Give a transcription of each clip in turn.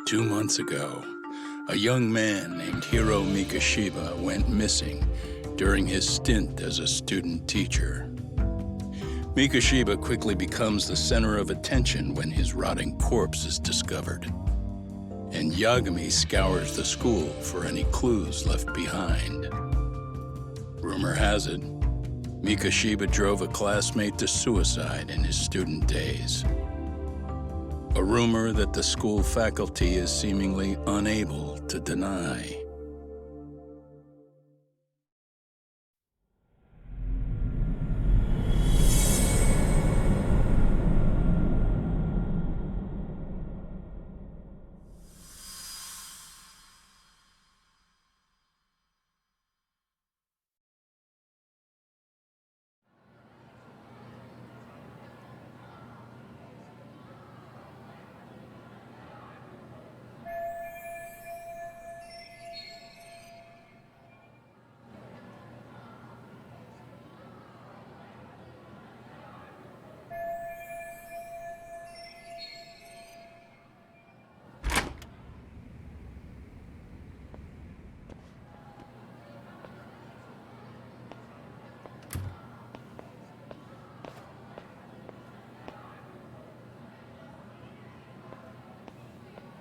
2 months ago, a young man named Hiro Mikoshiba went missing during his stint as a student teacher. Mikoshiba quickly becomes the center of attention when his rotting corpse is discovered, and Yagami scours the school for any clues left behind. Rumor has it, Mikoshiba drove a classmate to suicide in his student days. A rumor that the school faculty is seemingly unable to deny.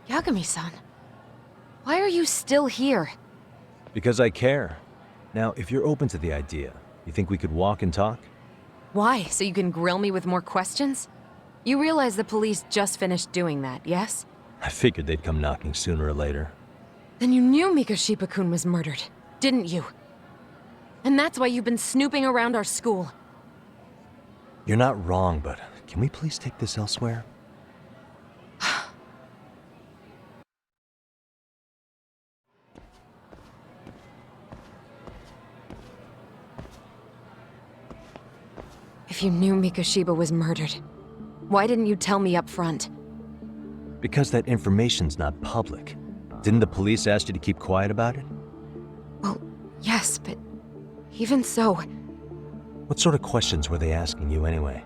Yagami-san, why are you still here? Because I care. Now, if you're open to the idea, you think we could walk and talk? Why? So you can grill me with more questions? You realize the police just finished doing that, yes? I figured they'd come knocking sooner or later. Then you knew Mikoshiba-kun was murdered, didn't you? And that's why you've been snooping around our school. You're not wrong, but can we please take this elsewhere? If you knew Mikoshiba was murdered, why didn't you tell me up front? Because that information's not public. Didn't the police ask you to keep quiet about it? Well, yes, but even so... What sort of questions were they asking you anyway?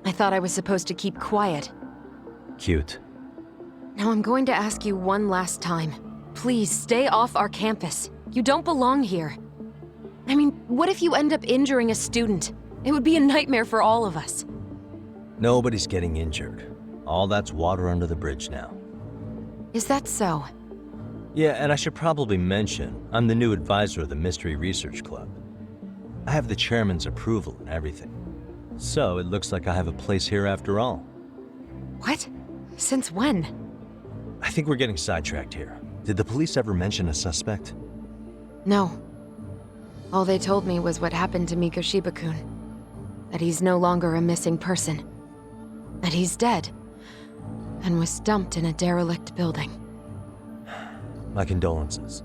I thought I was supposed to keep quiet. Cute. Now I'm going to ask you one last time. Please, stay off our campus. You don't belong here. I mean, what if you end up injuring a student? It would be a nightmare for all of us. Nobody's getting injured. All that's water under the bridge now. Is that so? Yeah, and I should probably mention, I'm the new advisor of the Mystery Research Club. I have the chairman's approval and everything. So it looks like I have a place here after all. What? Since when? I think we're getting sidetracked here. Did the police ever mention a suspect? No. All they told me was what happened to Mikoshiba-kun. That he's no longer a missing person. That he's dead. And was dumped in a derelict building. My condolences.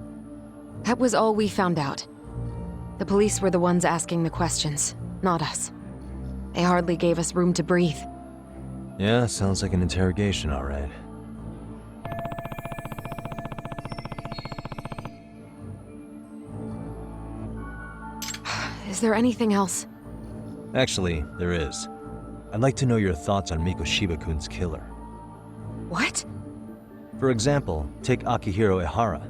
That was all we found out. The police were the ones asking the questions, not us. They hardly gave us room to breathe. Yeah, sounds like an interrogation, all right. Is there anything else? Actually, there is. I'd like to know your thoughts on Mikoshiba-kun's killer. What? For example, take Akihiro Ehara,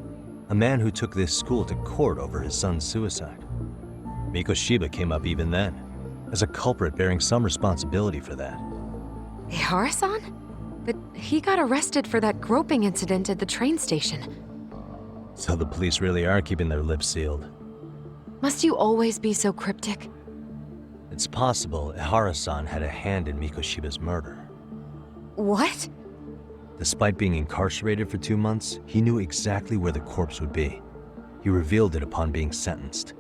a man who took this school to court over his son's suicide. Mikoshiba came up even then, as a culprit bearing some responsibility for that. Ehara-san? But he got arrested for that groping incident at the train station. So the police really are keeping their lips sealed. Must you always be so cryptic? It's possible Ehara-san had a hand in Mikoshiba's murder. What? Despite being incarcerated for 2 months, he knew exactly where the corpse would be. He revealed it upon being sentenced.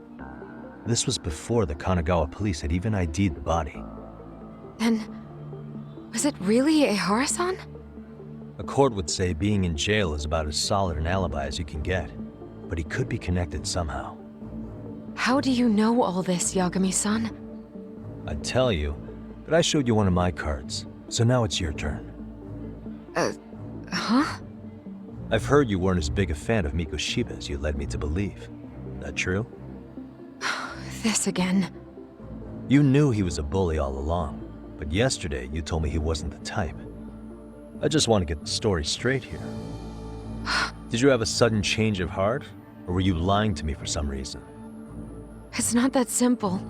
This was before the Kanagawa police had even ID'd the body. Then, was it really Ehara-san? A court would say being in jail is about as solid an alibi as you can get, but he could be connected somehow. How do you know all this, Yagami-san? I'd tell you, but I showed you one of my cards, so now it's your turn. Huh? I've heard you weren't as big a fan of Mikoshiba as you led me to believe. That true? This again. You knew he was a bully all along, but yesterday you told me he wasn't the type. I just want to get the story straight here. Did you have a sudden change of heart? Or were you lying to me for some reason? It's not that simple.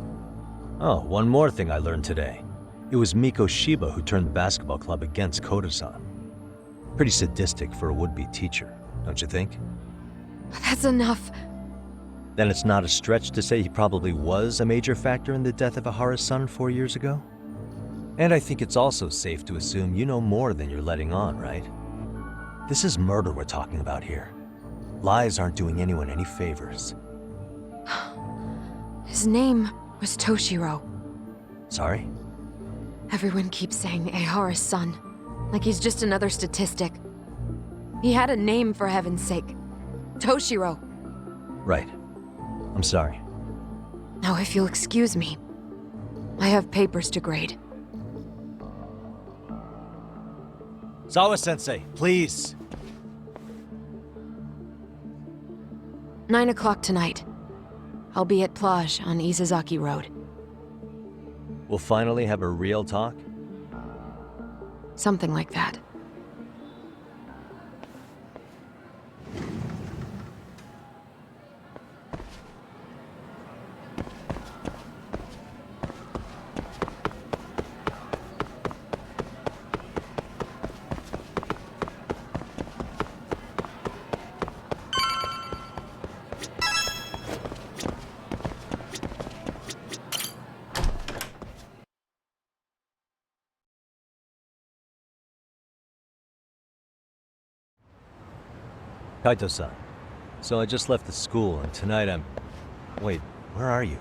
Oh, one more thing I learned today. It was Miko Shiba who turned the basketball club against Koda-san. Pretty sadistic for a would-be teacher, don't you think? That's enough. Then it's not a stretch to say he probably was a major factor in the death of Ahara's son 4 years ago? And I think it's also safe to assume you know more than you're letting on, right? This is murder we're talking about here. Lies aren't doing anyone any favors. His name was Toshiro. Sorry? Everyone keeps saying Ahara's son, like he's just another statistic. He had a name, for heaven's sake. Toshiro. Right. I'm sorry. Now, if you'll excuse me, I have papers to grade. Sawa-sensei, please! 9 o'clock tonight. I'll be at Plage on Isazaki Road. We'll finally have a real talk? Something like that. Kaito-san, so I just left the school, and tonight I'm... Wait, where are you?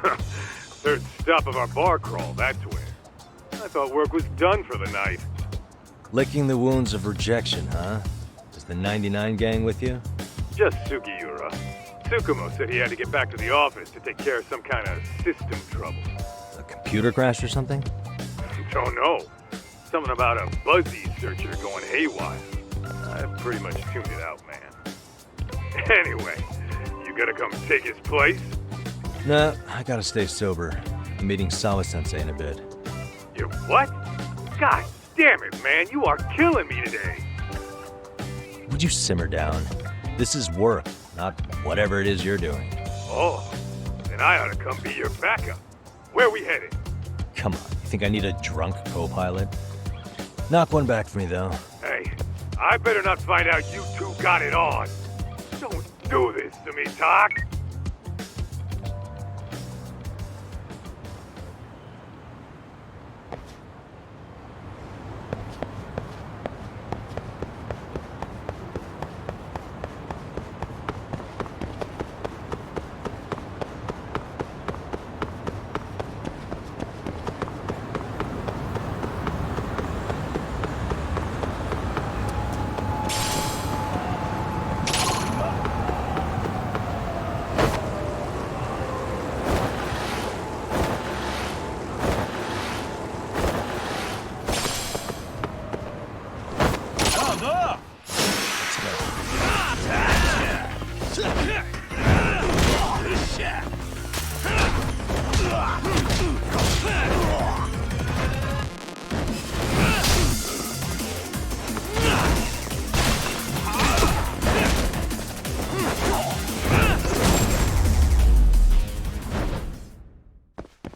Third stop of our bar crawl, that's where. I thought work was done for the night. Licking the wounds of rejection, huh? Is the 99 gang with you? Just Sugiura. Tsukumo said he had to get back to the office to take care of some kind of system trouble. A computer crash or something? Don't know. Something about a Buzzy searcher going haywire. I pretty much tuned it out, man. Anyway, you gotta come take his place? Nah, I gotta stay sober. I'm meeting Sawa-sensei in a bit. You what? God damn it, man, you are killing me today. Would you simmer down? This is work, not whatever it is you're doing. Oh, then I ought to come be your backup. Where we headed? Come on, you think I need a drunk co-pilot? Knock one back for me, though. Hey, I better not find out you two got it on. Don't do this to me, Tak.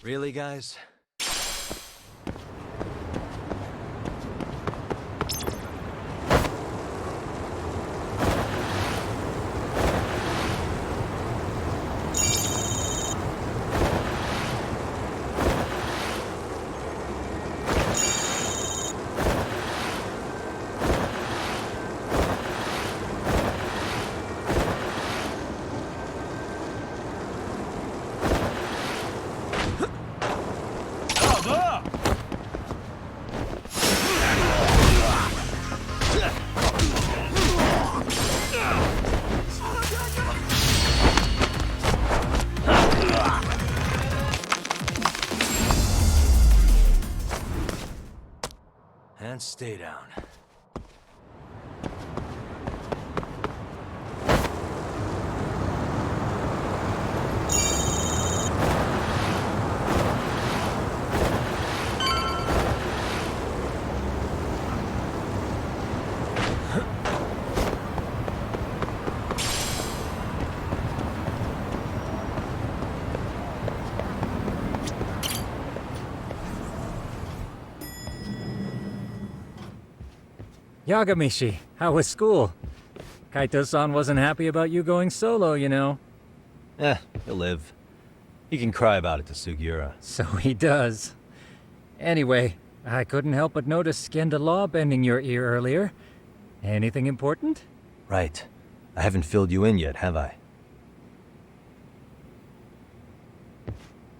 Really, guys? And stay down. Yagamishi, how was school? Kaito-san wasn't happy about you going solo, you know. He'll live. He can cry about it to Sugiura. So he does. Anyway, I couldn't help but notice Skenda Law bending your ear earlier. Anything important? Right. I haven't filled you in yet, have I?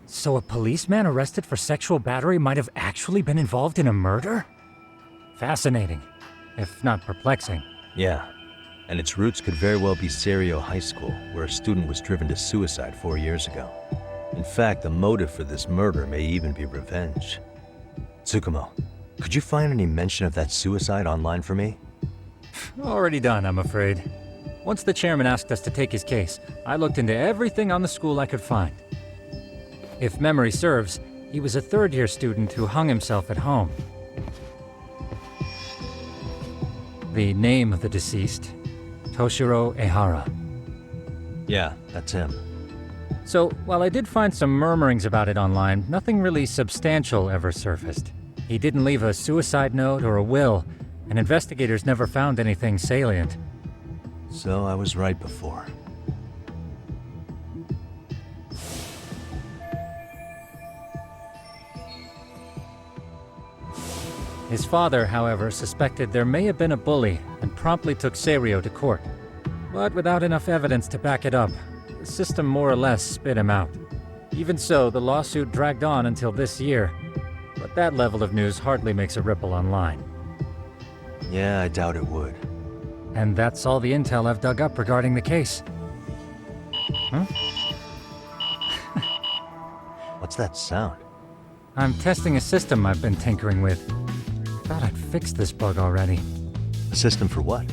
So a policeman arrested for sexual battery might have actually been involved in a murder? Fascinating, if not perplexing. Yeah. And its roots could very well be Serio High School, where a student was driven to suicide 4 years ago. In fact, the motive for this murder may even be revenge. Tsukumo, could you find any mention of that suicide online for me? Already done, I'm afraid. Once the chairman asked us to take his case, I looked into everything on the school I could find. If memory serves, he was a third-year student who hung himself at home. The name of the deceased, Toshiro Ehara. Yeah, that's him. So, while I did find some murmurings about it online, nothing really substantial ever surfaced. He didn't leave a suicide note or a will, and investigators never found anything salient. So I was right before. His father, however, suspected there may have been a bully and promptly took Serio to court. But without enough evidence to back it up, the system more or less spit him out. Even so, the lawsuit dragged on until this year, but that level of news hardly makes a ripple online. Yeah, I doubt it would. And that's all the intel I've dug up regarding the case. Huh? What's that sound? I'm testing a system I've been tinkering with. Thought I'd fixed this bug already. A system for what?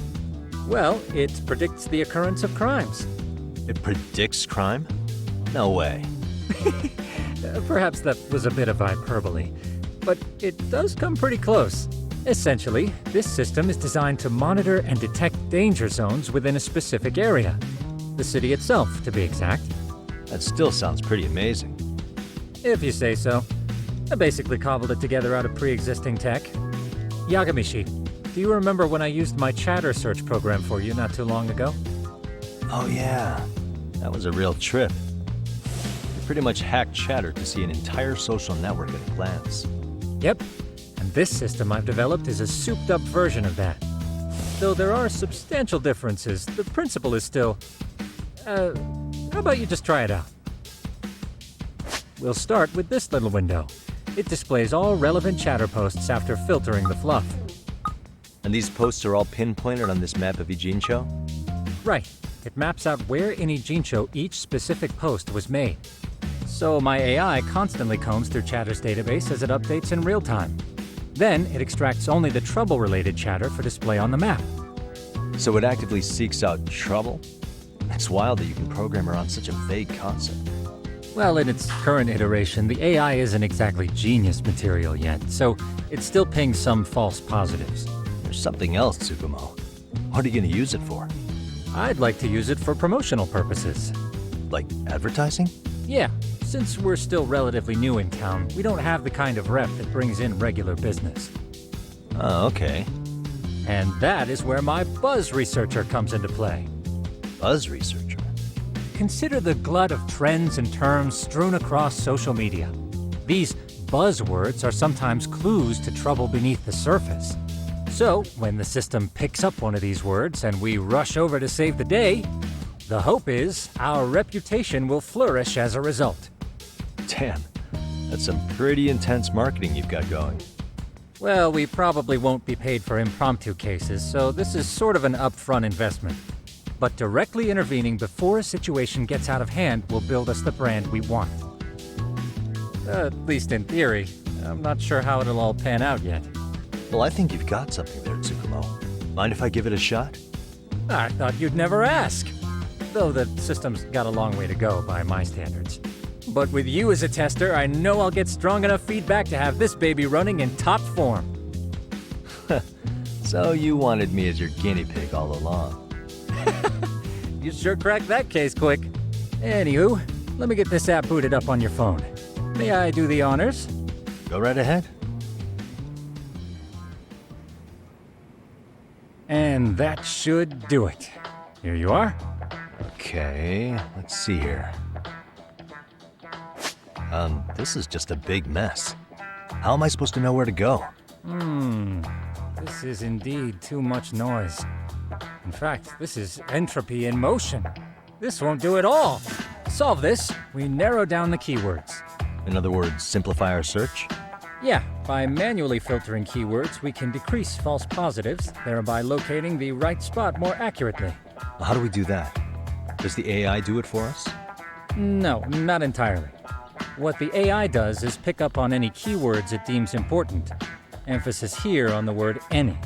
Well, it predicts the occurrence of crimes. It predicts crime? No way. Perhaps that was a bit of hyperbole, but it does come pretty close. Essentially, this system is designed to monitor and detect danger zones within a specific area. The city itself, to be exact. That still sounds pretty amazing. If you say so. I basically cobbled it together out of pre-existing tech. Yagamishi, do you remember when I used my chatter search program for you not too long ago? Oh yeah, that was a real trip. You pretty much hacked Chatter to see an entire social network at a glance. Yep, and this system I've developed is a souped-up version of that. Though there are substantial differences, the principle is still... how about you just try it out? We'll start with this little window. It displays all relevant chatter posts after filtering the fluff. And these posts are all pinpointed on this map of Ijincho? Right. It maps out where in Ijincho each specific post was made. So my AI constantly combs through Chatter's database as it updates in real time. Then it extracts only the trouble-related chatter for display on the map. So it actively seeks out trouble? It's wild that you can program around such a vague concept. Well, in its current iteration, the AI isn't exactly genius material yet, so it still pings some false positives. There's something else, Tsukumo. What are you going to use it for? I'd like to use it for promotional purposes. Like advertising? Yeah, since we're still relatively new in town, we don't have the kind of rep that brings in regular business. Oh, okay. And that is where my buzz researcher comes into play. Buzz researcher? Consider the glut of trends and terms strewn across social media. These buzzwords are sometimes clues to trouble beneath the surface. So, when the system picks up one of these words and we rush over to save the day, the hope is our reputation will flourish as a result. Damn, that's some pretty intense marketing you've got going. Well, we probably won't be paid for impromptu cases, so this is sort of an upfront investment. But directly intervening before a situation gets out of hand will build us the brand we want. At least in theory. I'm not sure how it'll all pan out yet. Well, I think you've got something there, Tsukumo. Mind if I give it a shot? I thought you'd never ask. Though the system's got a long way to go by my standards. But with you as a tester, I know I'll get strong enough feedback to have this baby running in top form. So you wanted me as your guinea pig all along. You sure cracked that case quick. Anywho, let me get this app booted up on your phone. May I do the honors? Go right ahead. And that should do it. Here you are. Okay, let's see here. This is just a big mess. How am I supposed to know where to go? This is indeed too much noise. In fact, this is entropy in motion. This won't do it all. To solve this, we narrow down the keywords. In other words, simplify our search? Yeah, by manually filtering keywords, we can decrease false positives, thereby locating the right spot more accurately. How do we do that? Does the AI do it for us? No, not entirely. What the AI does is pick up on any keywords it deems important. Emphasis here on the word any.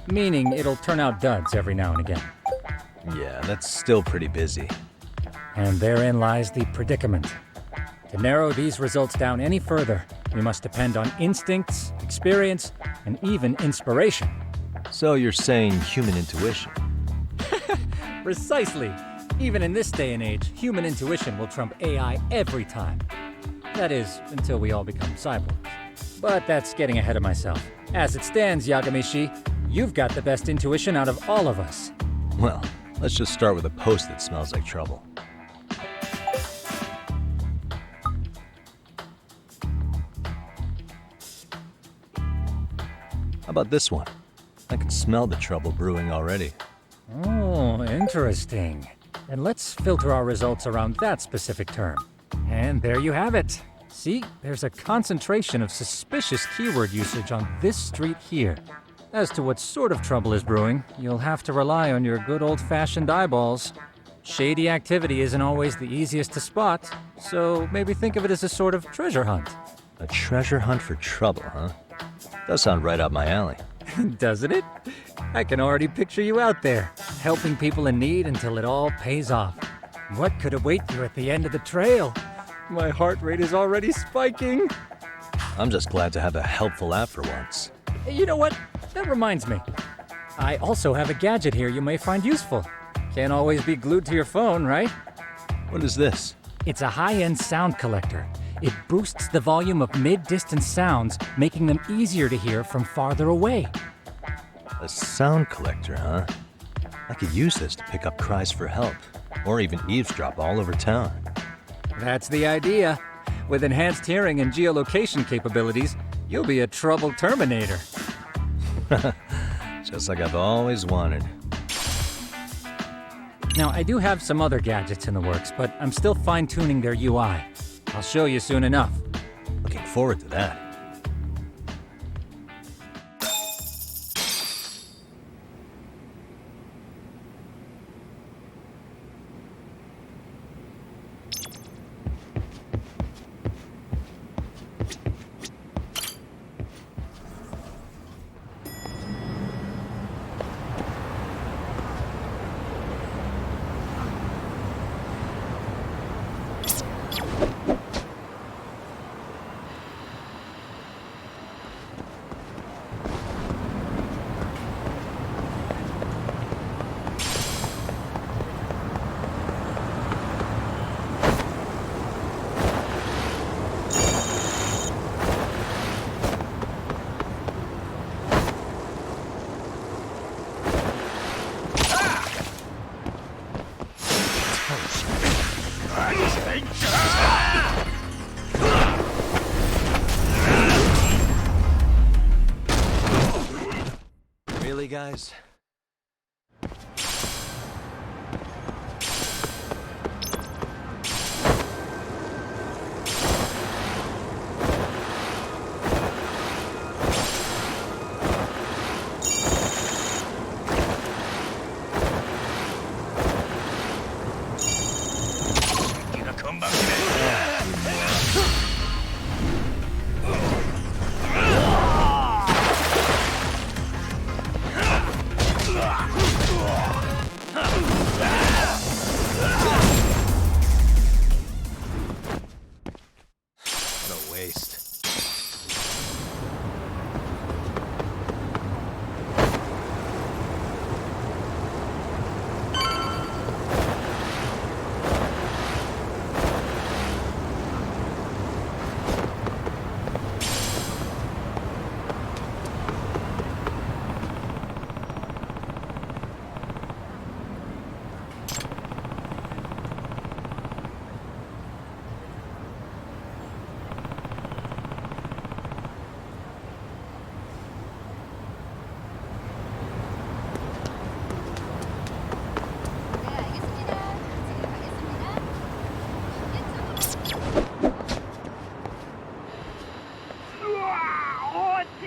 Meaning it'll turn out duds every now and again. Yeah, that's still pretty busy. And therein lies the predicament. To narrow these results down any further, we must depend on instincts, experience, and even inspiration. So you're saying human intuition? Precisely. Even in this day and age, human intuition will trump AI every time. That is, until we all become cyborgs. But that's getting ahead of myself. As it stands, Yagami-shi, you've got the best intuition out of all of us. Well, let's just start with a post that smells like trouble. How about this one? I can smell the trouble brewing already. Oh, interesting. And let's filter our results around that specific term. And there you have it. See, there's a concentration of suspicious keyword usage on this street here. As to what sort of trouble is brewing, you'll have to rely on your good old-fashioned eyeballs. Shady activity isn't always the easiest to spot, so maybe think of it as a sort of treasure hunt. A treasure hunt for trouble, huh? Does sound right up my alley. Doesn't it? I can already picture you out there, helping people in need until it all pays off. What could await you at the end of the trail? My heart rate is already spiking. I'm just glad to have a helpful app for once. You know what? That reminds me. I also have a gadget here you may find useful. Can't always be glued to your phone, right? What is this? It's a high-end sound collector. It boosts the volume of mid-distance sounds, making them easier to hear from farther away. A sound collector, huh? I could use this to pick up cries for help, or even eavesdrop all over town. That's the idea. With enhanced hearing and geolocation capabilities, you'll be a trouble terminator. Just like I've always wanted. Now, I do have some other gadgets in the works, but I'm still fine-tuning their UI. I'll show you soon enough. Looking forward to that. Really, guys?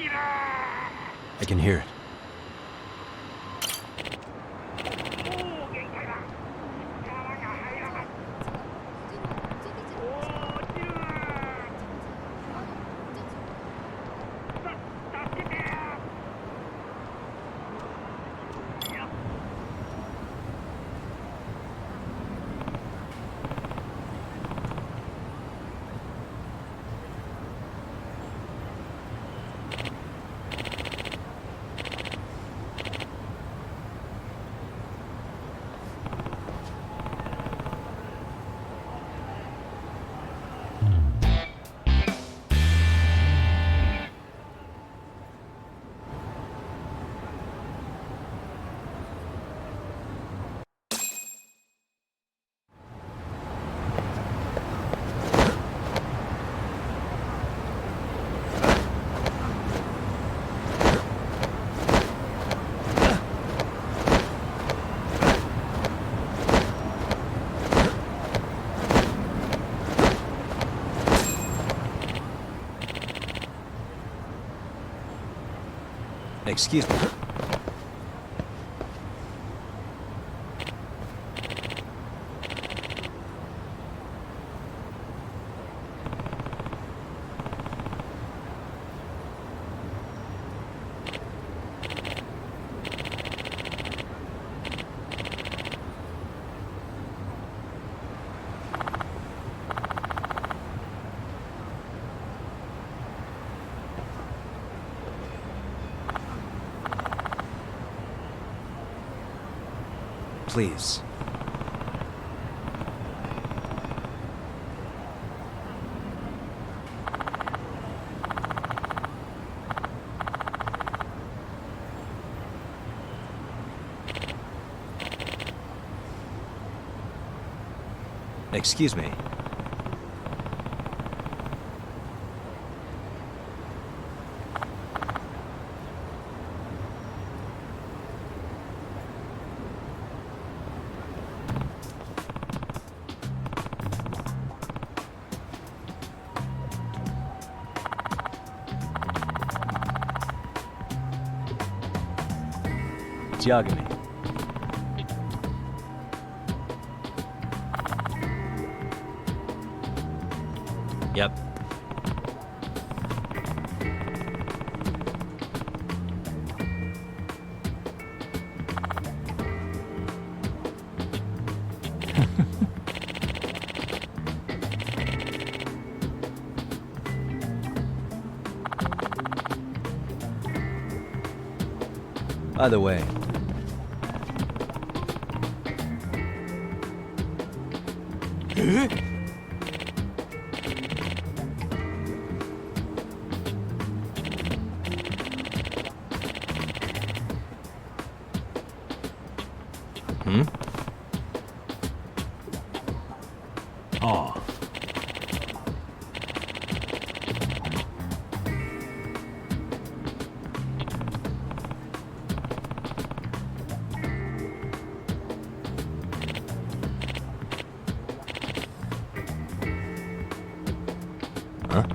I can hear it. Excuse me. Please. Excuse me. Yagami. Yep. By the way, Oh. huh?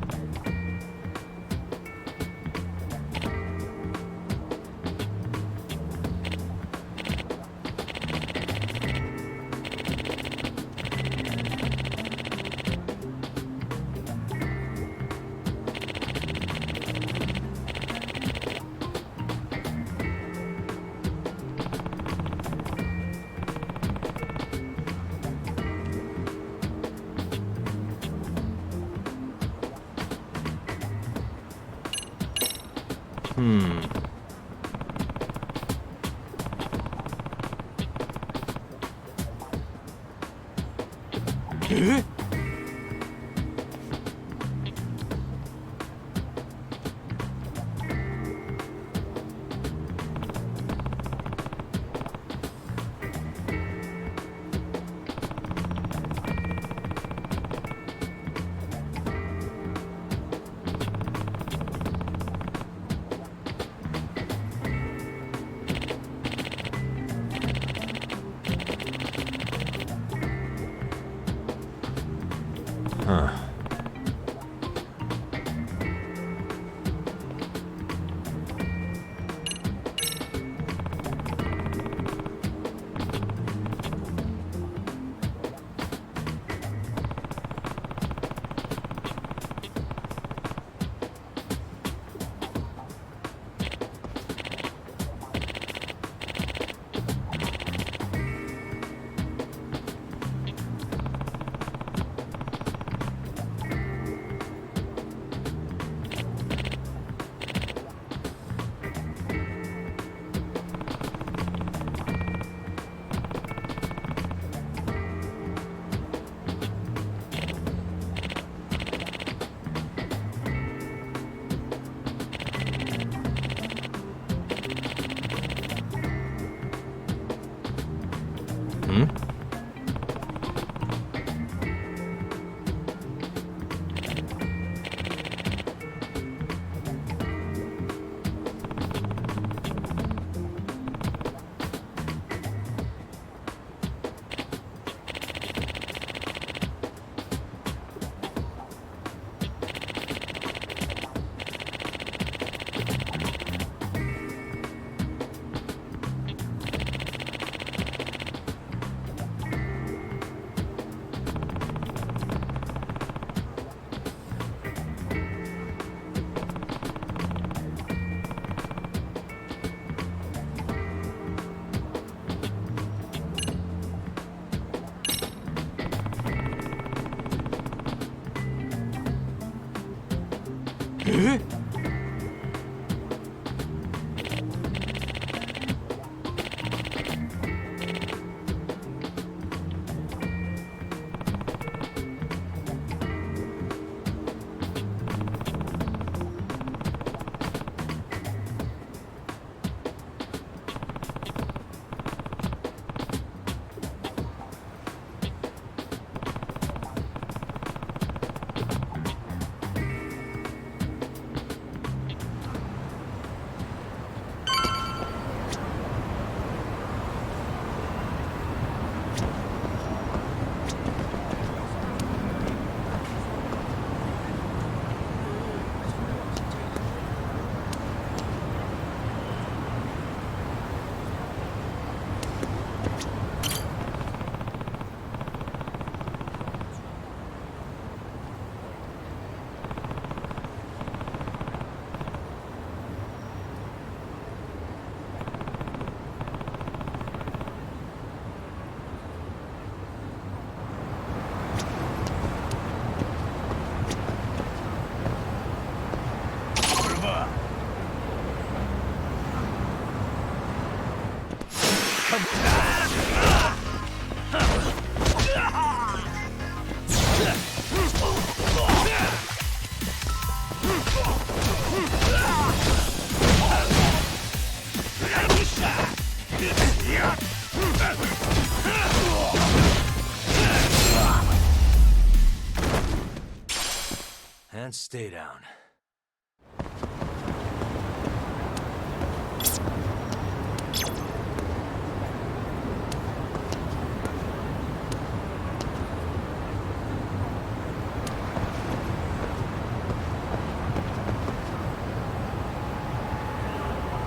And stay down.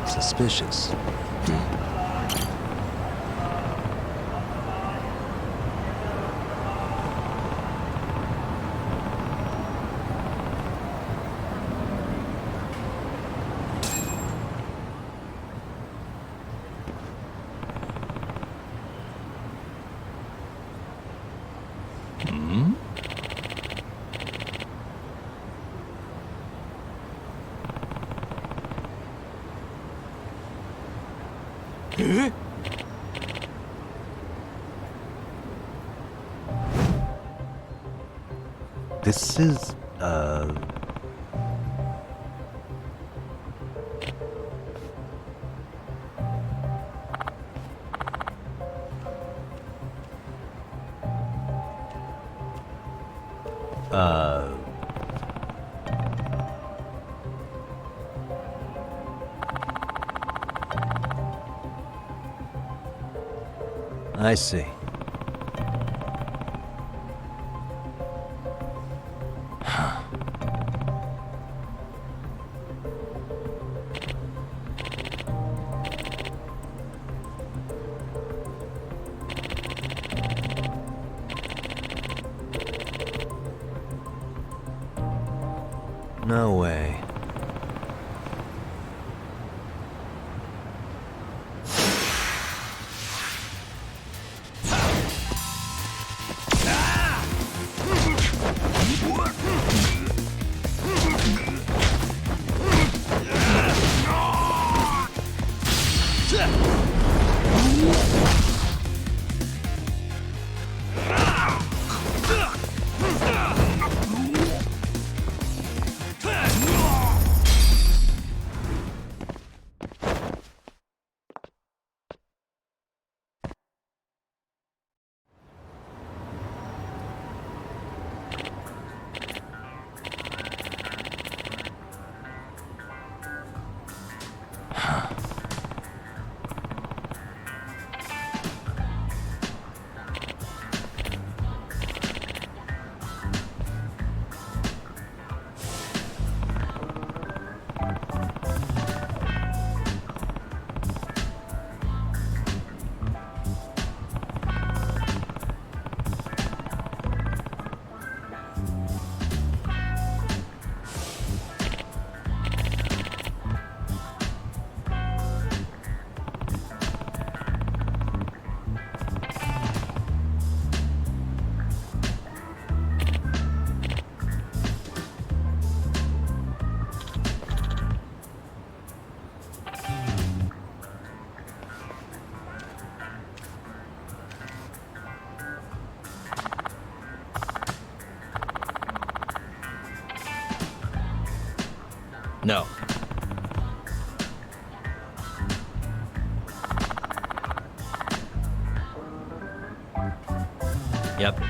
Suspicious. This is, I see. No way. No. Yep.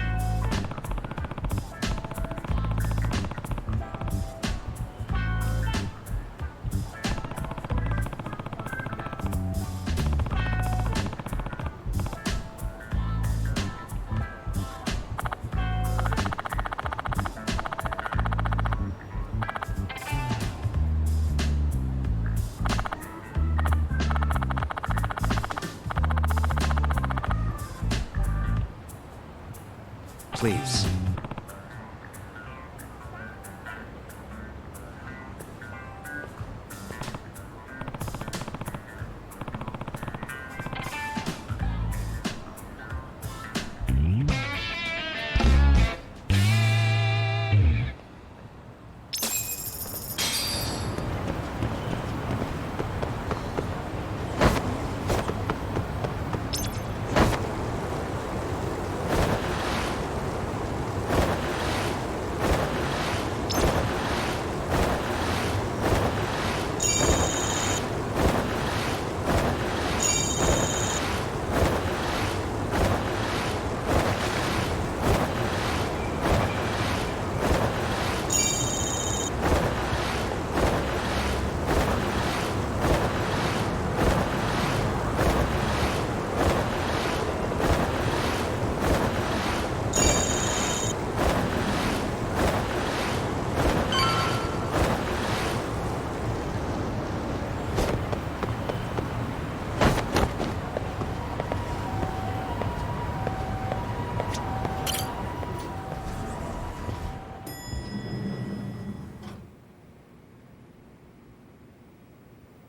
Please.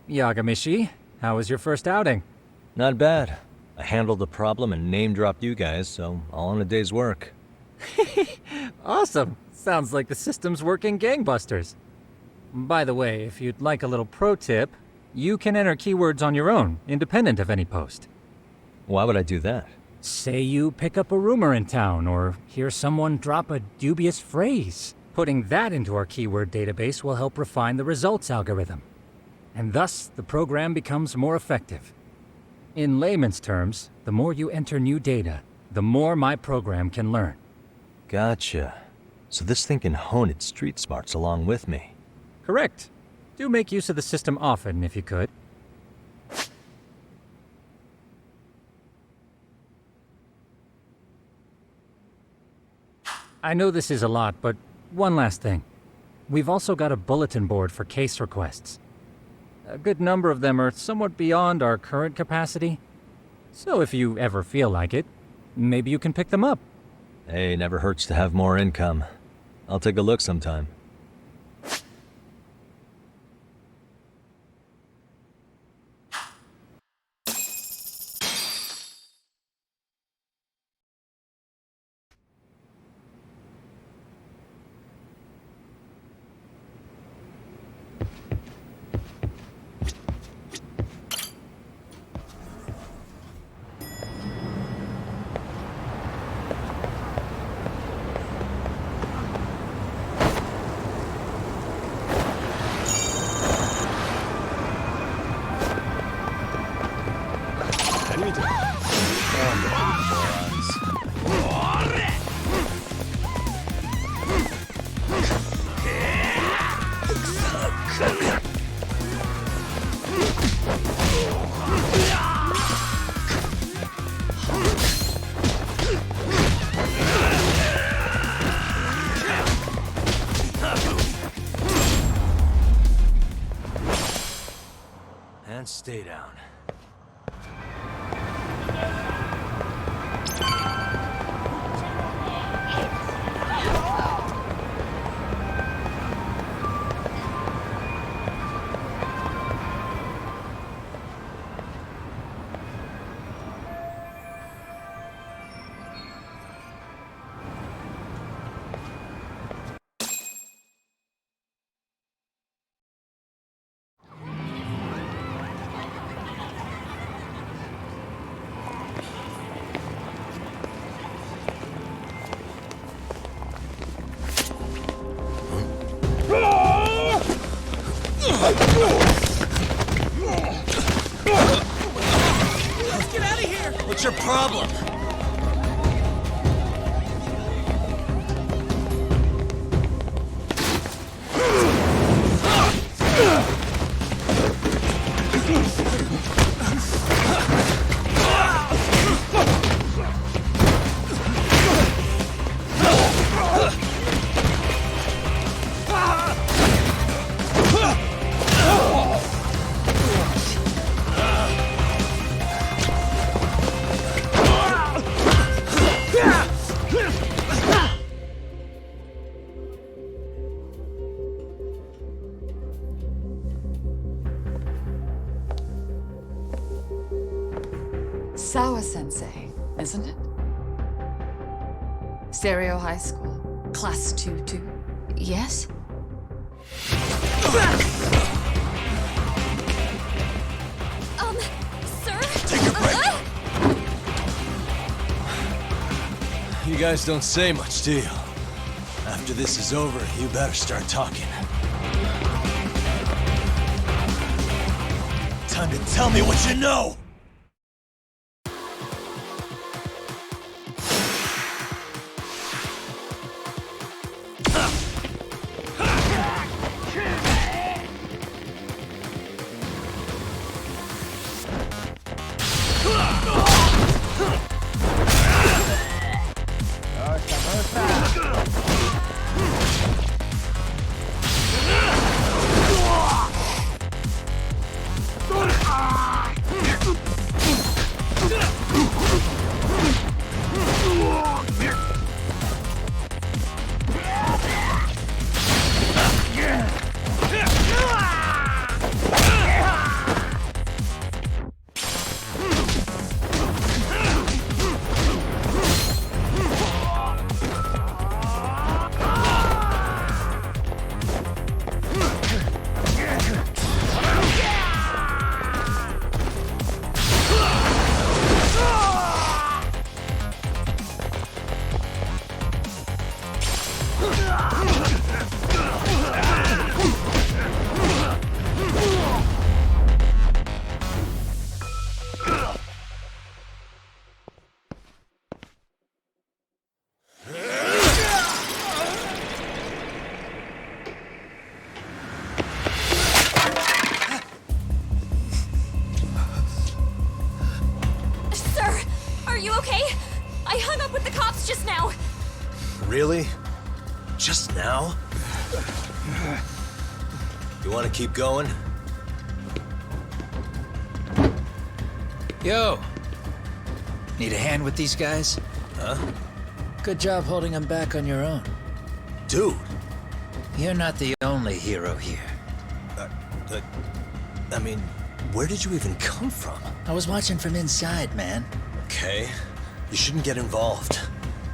Yagamishi, how was your first outing? Not bad. I handled the problem and name-dropped you guys, so all in a day's work. Awesome! Sounds like the system's working gangbusters. By the way, if you'd like a little pro tip, you can enter keywords on your own, independent of any post. Why would I do that? Say you pick up a rumor in town, or hear someone drop a dubious phrase. Putting that into our keyword database will help refine the results algorithm. And thus, the program becomes more effective. In layman's terms, the more you enter new data, the more my program can learn. Gotcha. So this thing can hone its street smarts along with me. Correct. Do make use of the system often, if you could. I know this is a lot, but one last thing. We've also got a bulletin board for case requests. A good number of them are somewhat beyond our current capacity. So if you ever feel like it, maybe you can pick them up. Hey, never hurts to have more income. I'll take a look sometime. And stay down. Get out of here! What's your problem? Sawa-sensei, isn't it? Stereo High School, Class 2-2. Yes? Sir? Take a break. You guys don't say much, do you? After this is over, you better start talking. Time to tell me what you know! Really? Just now? You want to keep going? Yo! Need a hand with these guys? Huh? Good job holding them back on your own. Dude! You're not the only hero here. I mean, where did you even come from? I was watching from inside, man. Okay. You shouldn't get involved.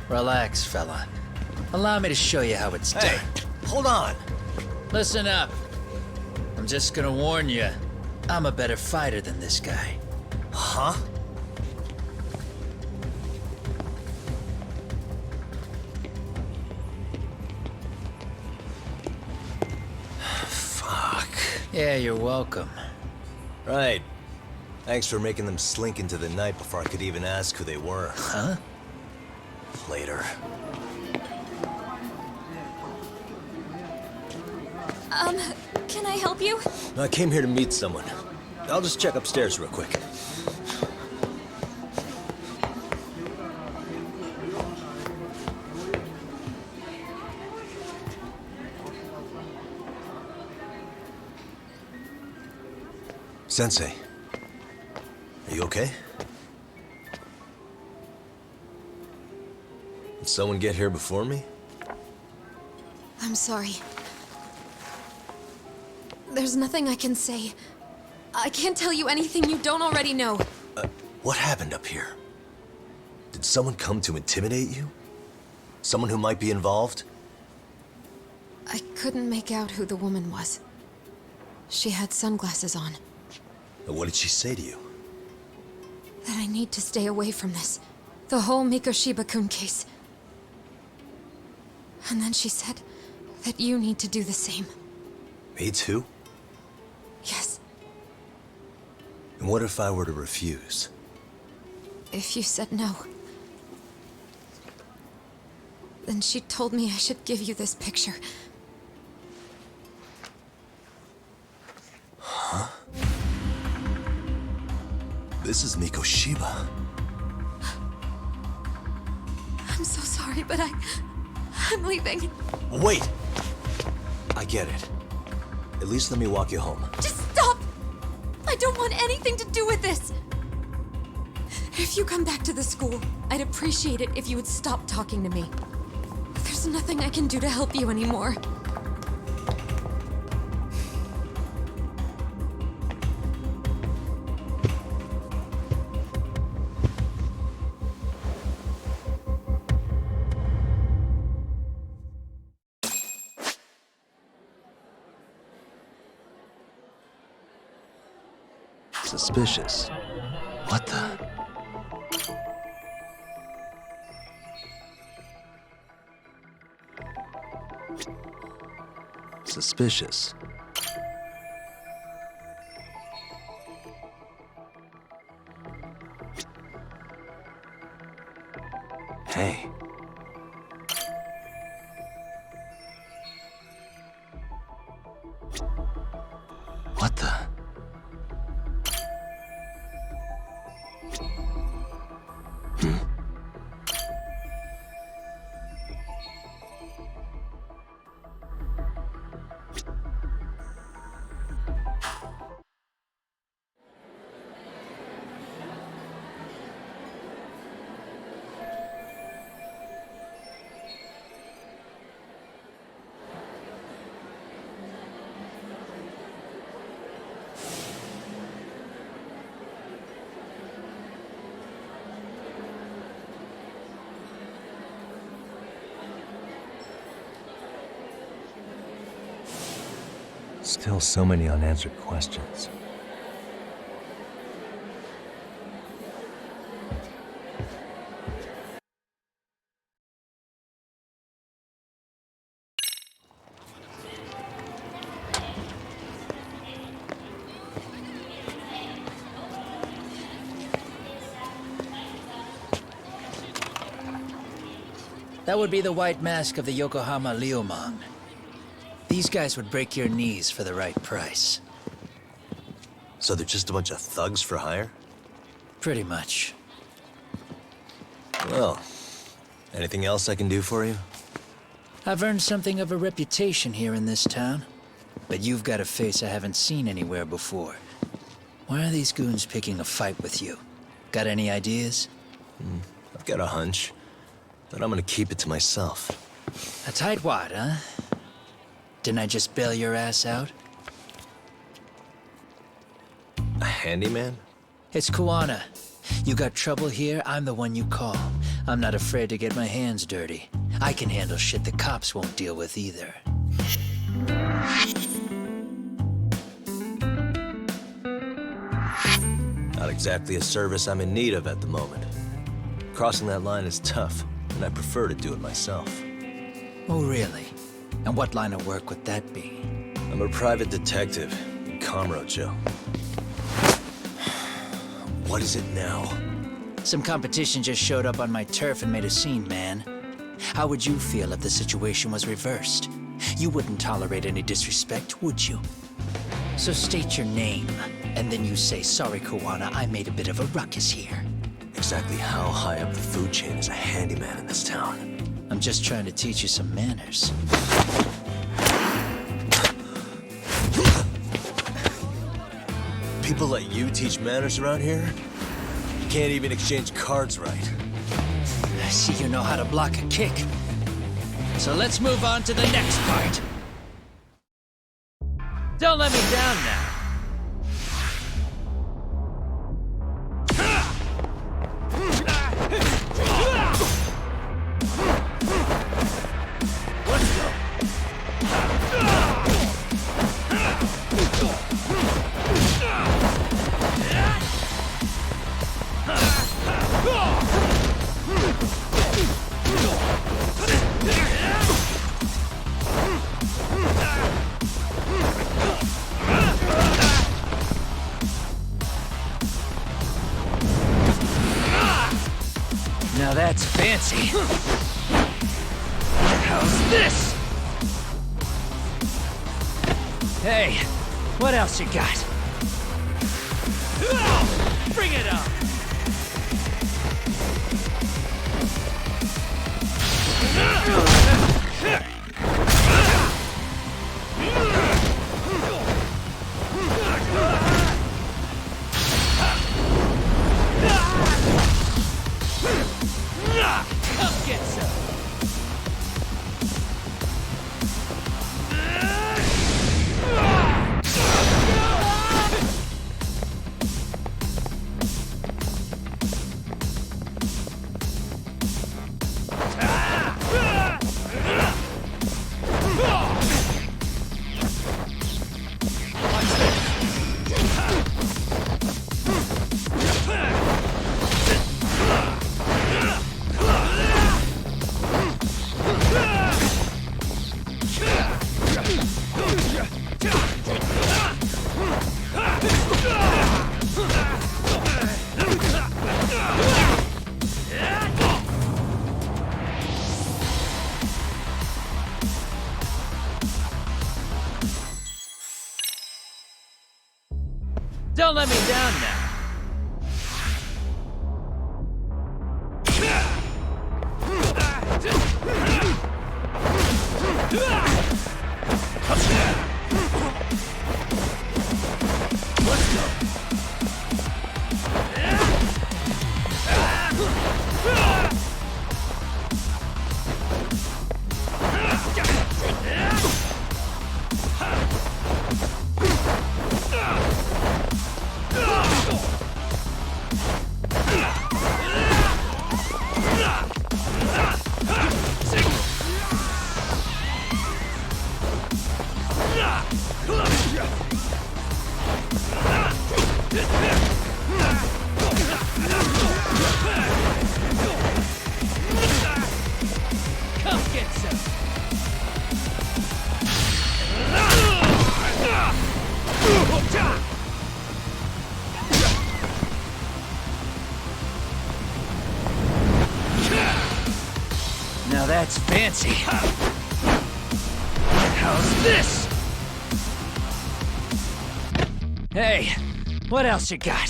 Relax, fella. Allow me to show you how it's Hey, done. hold on! Listen up. I'm just gonna warn you. I'm a better fighter than this guy. Huh? Fuck. Yeah, you're welcome. Right. Thanks for making them slink into the night before I could even ask who they were. Huh? Later. Can I help you? I came here to meet someone. I'll just check upstairs real quick. Sensei, are you okay? Did someone get here before me? I'm sorry. There's nothing I can say. I can't tell you anything you don't already know. What happened up here? Did someone come to intimidate you? Someone who might be involved? I couldn't make out who the woman was. She had sunglasses on. What did she say to you? That I need to stay away from this. The whole Mikoshiba-kun case. And then she said that you need to do the same. Me too? And what if I were to refuse? If you said no, then she told me I should give you this picture. Huh? This is Mikoshiba. I'm so sorry, but I'm leaving. Wait! I get it. At least let me walk you home. Just stop! I don't want anything to do with this! If you come back to the school, I'd appreciate it if you would stop talking to me. There's nothing I can do to help you anymore. Suspicious. What the? Suspicious. Hey. What the? Still so many unanswered questions. That would be the white mask of the Yokohama Liumang. These guys would break your knees for the right price. So they're just a bunch of thugs for hire? Pretty much. Well, anything else I can do for you? I've earned something of a reputation here in this town. But you've got a face I haven't seen anywhere before. Why are these goons picking a fight with you? Got any ideas? I've got a hunch, but I'm gonna keep it to myself. A tightwad, huh? Didn't I just bail your ass out? A handyman? It's Kuwana. You got trouble here, I'm the one you call. I'm not afraid to get my hands dirty. I can handle shit the cops won't deal with either. Not exactly a service I'm in need of at the moment. Crossing that line is tough, and I prefer to do it myself. Oh, really? And what line of work would that be? I'm a private detective in Kamurocho. What is it now? Some competition just showed up on my turf and made a scene, man. How would you feel if the situation was reversed? You wouldn't tolerate any disrespect, would you? So state your name, and then you say, sorry, Kuwana, I made a bit of a ruckus here. Exactly how high up the food chain is a handyman in this town? I'm just trying to teach you some manners. People let you teach manners around here? You can't even exchange cards right. I see you know how to block a kick. So let's move on to the next part. Don't let me down now. that's fancy. How's this? Hey, what else you got? Bring it on! Come get some! Don't let me down now. Let's go. Come get some. Now that's fancy. How's this? Hey, what else you got?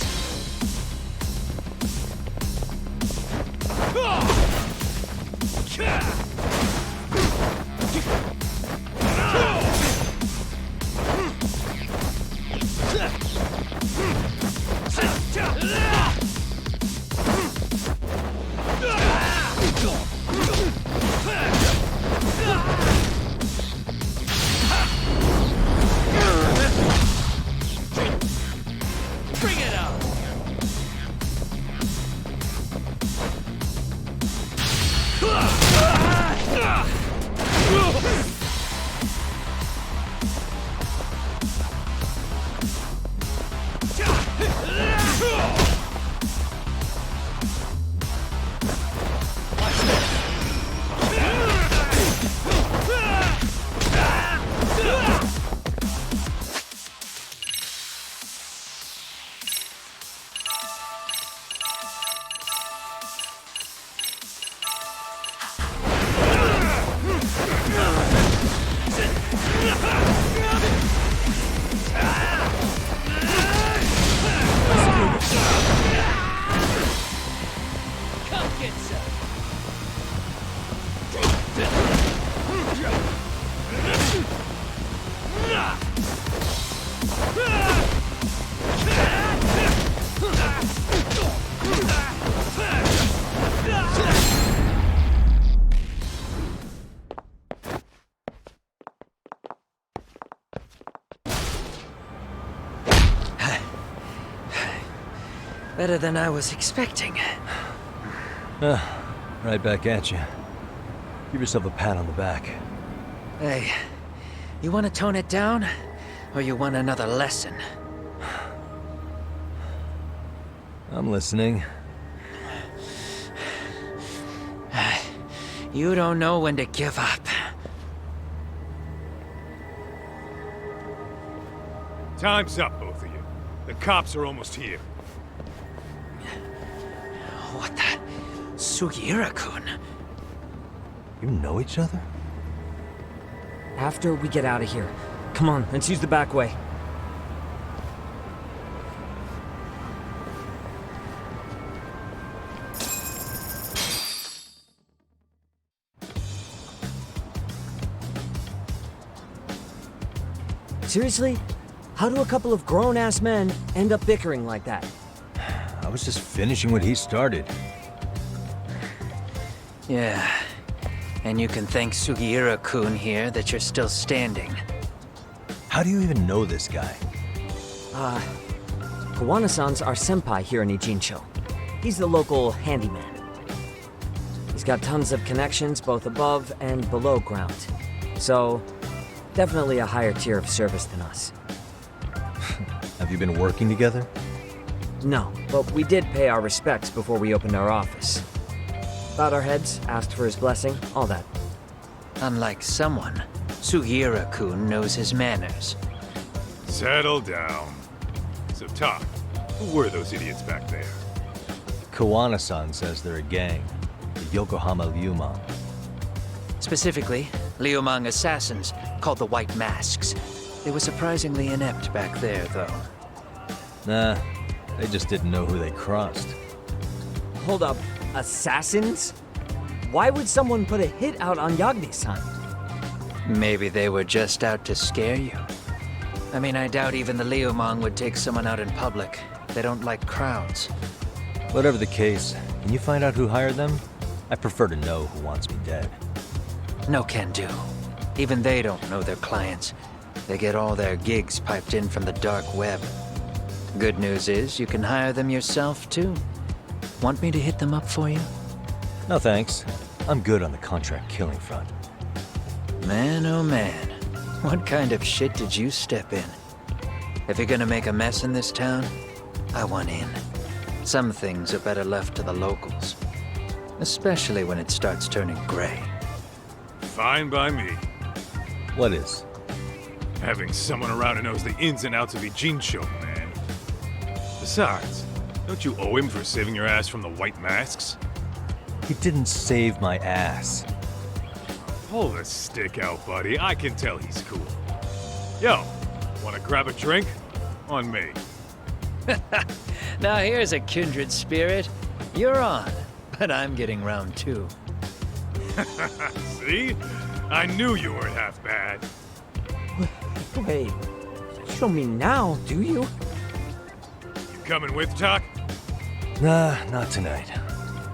Bring it on! Come get some. Better than I was expecting. Right back at you. Give yourself a pat on the back. Hey, you want to tone it down? Or you want another lesson? I'm listening. You don't know when to give up. Time's up, both of you. The cops are almost here. What the? Sugiura-kun. You know each other? After we get out of here. Come on, let's use the back way. Seriously? How do a couple of grown-ass men end up bickering like that? I was just finishing what he started. Yeah. And you can thank Sugiura-kun here that you're still standing. How do you even know this guy? Kawana-san's our senpai here in Ijincho. He's the local handyman. He's got tons of connections both above and below ground. So, definitely a higher tier of service than us. Have you been working together? No, but we did pay our respects before we opened our office. Bowed our heads, asked for his blessing, all that. Unlike someone, Sugiura-kun knows his manners. Settle down. So, Talk, who were those idiots back there? Kawana-san says they're a gang. The Yokohama Ryuman. Specifically, Liumang assassins called the White Masks. They were surprisingly inept back there, though. Nah, they just didn't know who they crossed. Hold up, assassins? Why would someone put a hit out on Yagami-san? Maybe they were just out to scare you. I mean, I doubt even the Liumang would take someone out in public. They don't like crowds. Whatever the case, can you find out who hired them? I prefer to know who wants me dead. No can do. Even they don't know their clients. They get all their gigs piped in from the dark web. Good news is, you can hire them yourself, too. Want me to hit them up for you? No thanks. I'm good on the contract killing front. Man, oh man. What kind of shit did you step in? If you're gonna make a mess in this town, I want in. Some things are better left to the locals. Especially when it starts turning gray. Fine by me. What is? Having someone around who knows the ins and outs of Ijincho, man. Besides, don't you owe him for saving your ass from the White Masks? He didn't save my ass. Pull the stick out, buddy. I can tell he's cool. Yo, wanna grab a drink? On me. Now here's a kindred spirit. You're on, but I'm getting round two. See? I knew you weren't half bad. Wait, show me now, do you? You coming with, Talk? Nah, not tonight.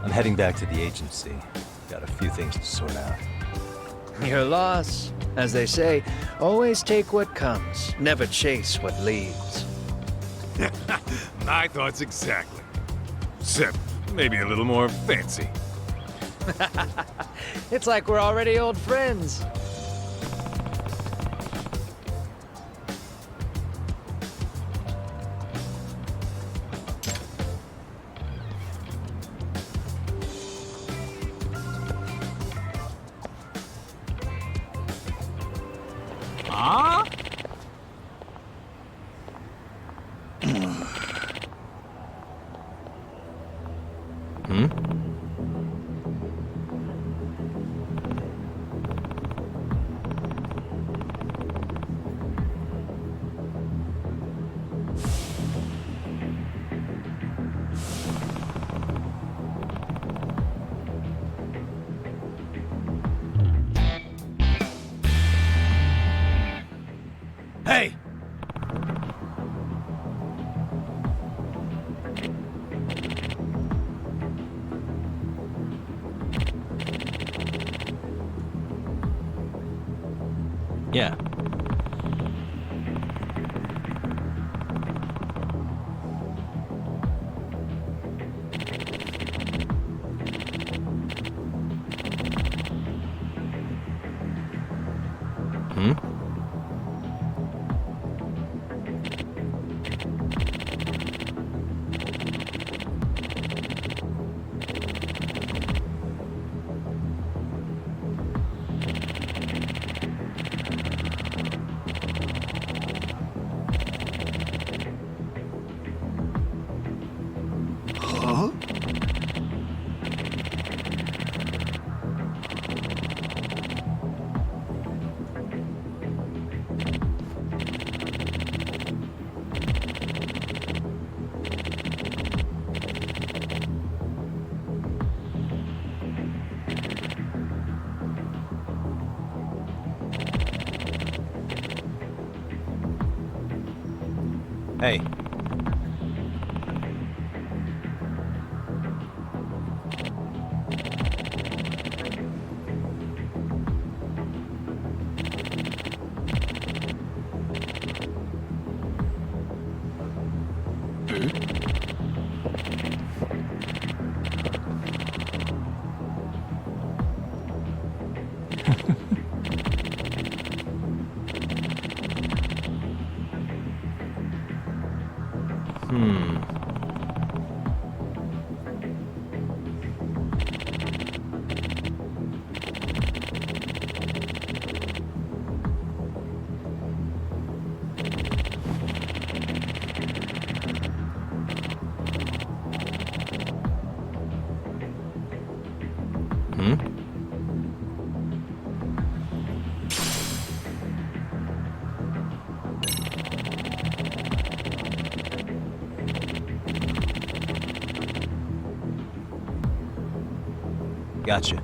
I'm heading back to the agency. Got a few things to sort out. Your loss. As they say, always take what comes, never chase what leaves. My thoughts exactly. Except maybe a little more fancy. It's like we're already old friends. Hey! Hey. Gotcha.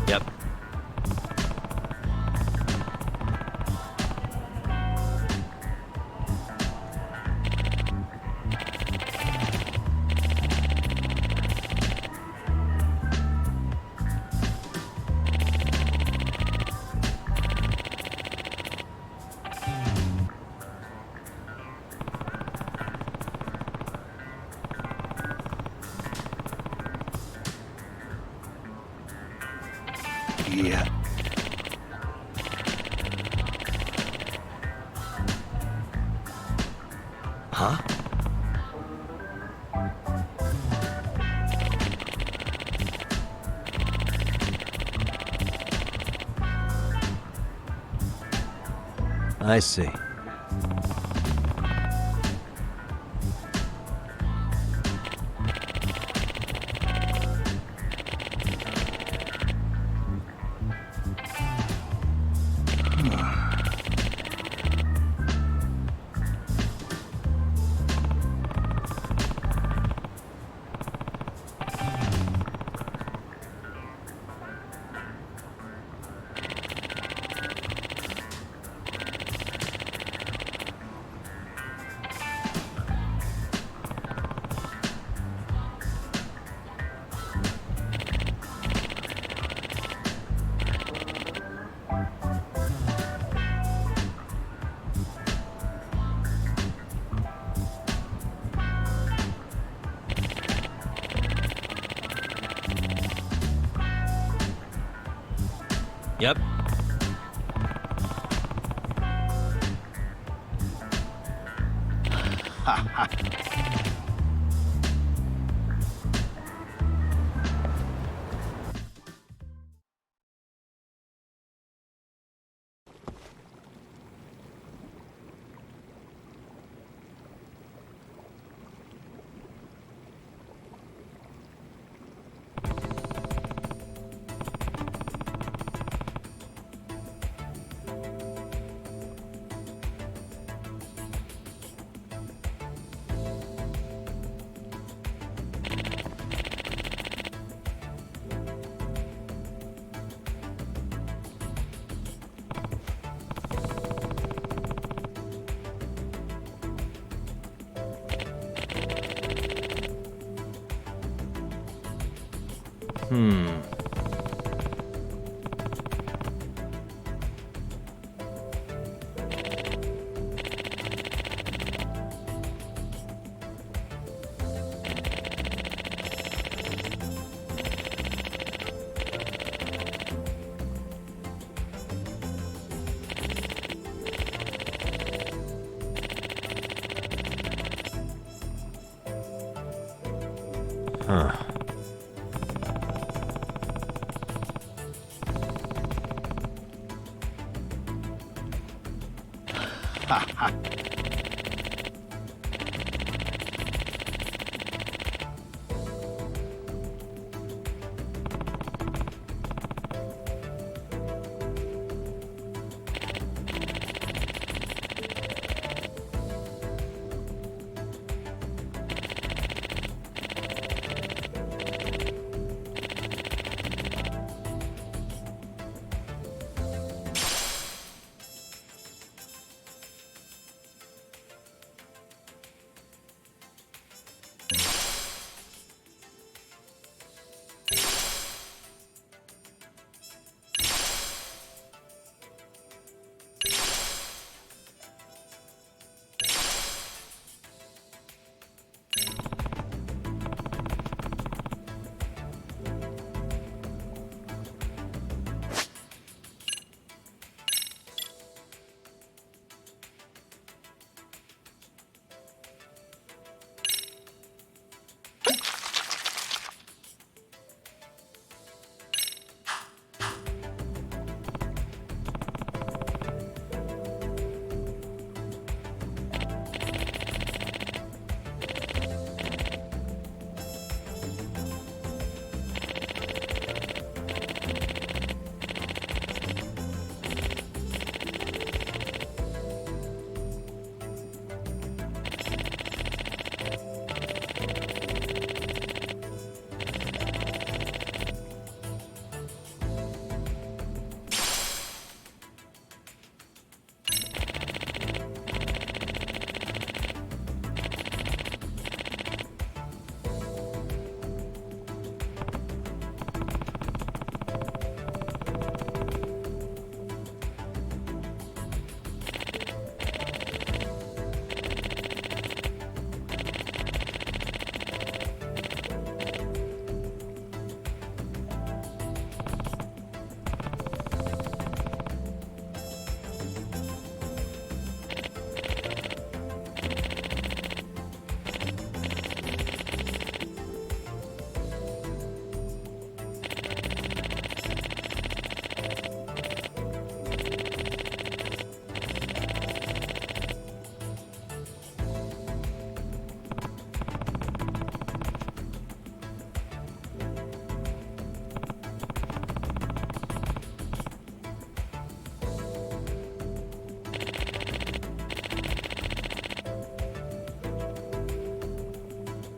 Yep. Yeah. Huh? I see. Yep. Huh.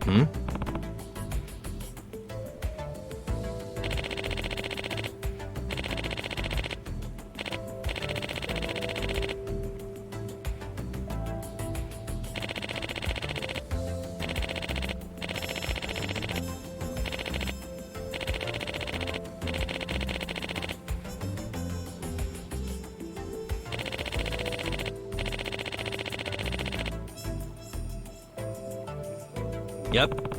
Hmm? Yep.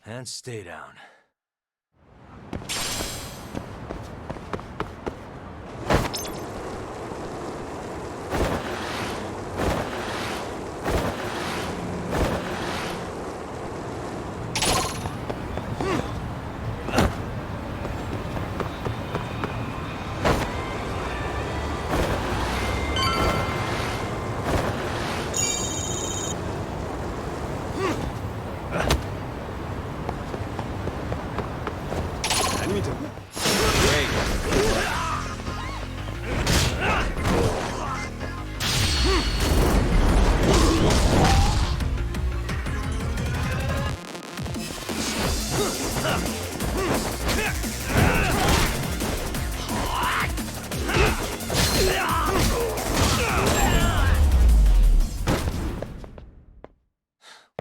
And stay down.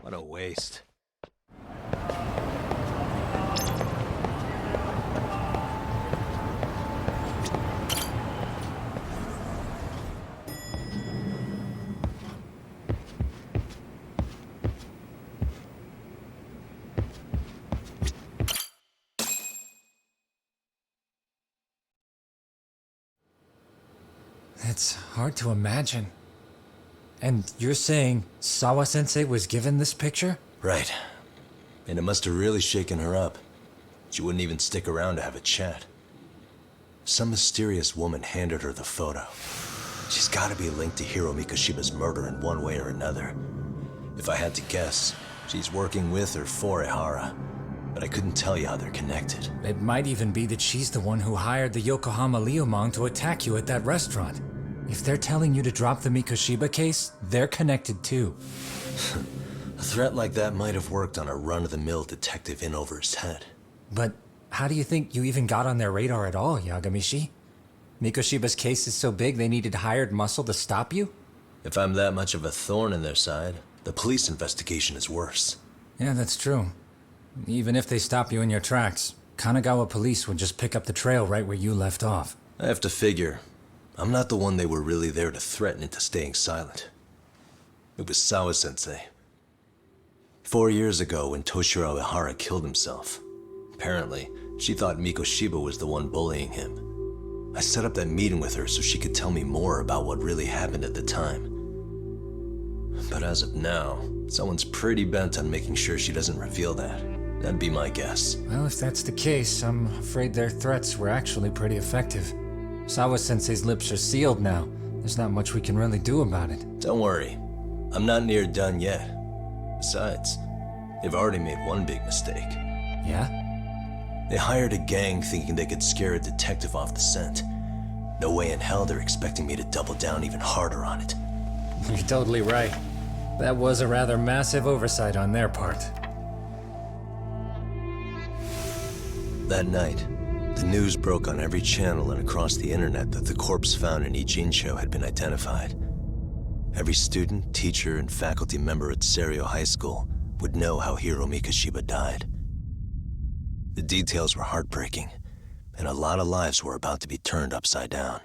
What a waste. It's hard to imagine. And you're saying Sawa-sensei was given this picture? Right. And it must have really shaken her up. She wouldn't even stick around to have a chat. Some mysterious woman handed her the photo. She's gotta be linked to Hiro Mikoshiba's murder in one way or another. If I had to guess, she's working with or for Ehara. But I couldn't tell you how they're connected. It might even be that she's the one who hired the Yokohama Liumang to attack you at that restaurant. If they're telling you to drop the Mikoshiba case, they're connected too. A threat like that might have worked on a run-of-the-mill detective in over his head. But how do you think you even got on their radar at all, Yagamishi? Mikoshiba's case is so big they needed hired muscle to stop you? If I'm that much of a thorn in their side, the police investigation is worse. Yeah, that's true. Even if they stop you in your tracks, Kanagawa police would just pick up the trail right where you left off. I have to figure, I'm not the one they were really there to threaten into staying silent. It was Sawa-sensei. 4 years ago, when Toshiro Ehara killed himself, apparently, she thought Mikoshiba was the one bullying him. I set up that meeting with her so she could tell me more about what really happened at the time. But as of now, someone's pretty bent on making sure she doesn't reveal that. That'd be my guess. Well, if that's the case, I'm afraid their threats were actually pretty effective. Sawa-sensei's lips are sealed now. There's not much we can really do about it. Don't worry. I'm not near done yet. Besides, they've already made one big mistake. Yeah? They hired a gang thinking they could scare a detective off the scent. No way in hell they're expecting me to double down even harder on it. You're totally right. That was a rather massive oversight on their part. That night, the news broke on every channel and across the internet that the corpse found in Ijincho had been identified. Every student, teacher, and faculty member at Serio High School would know how Hiro Mikoshiba died. The details were heartbreaking, and a lot of lives were about to be turned upside down.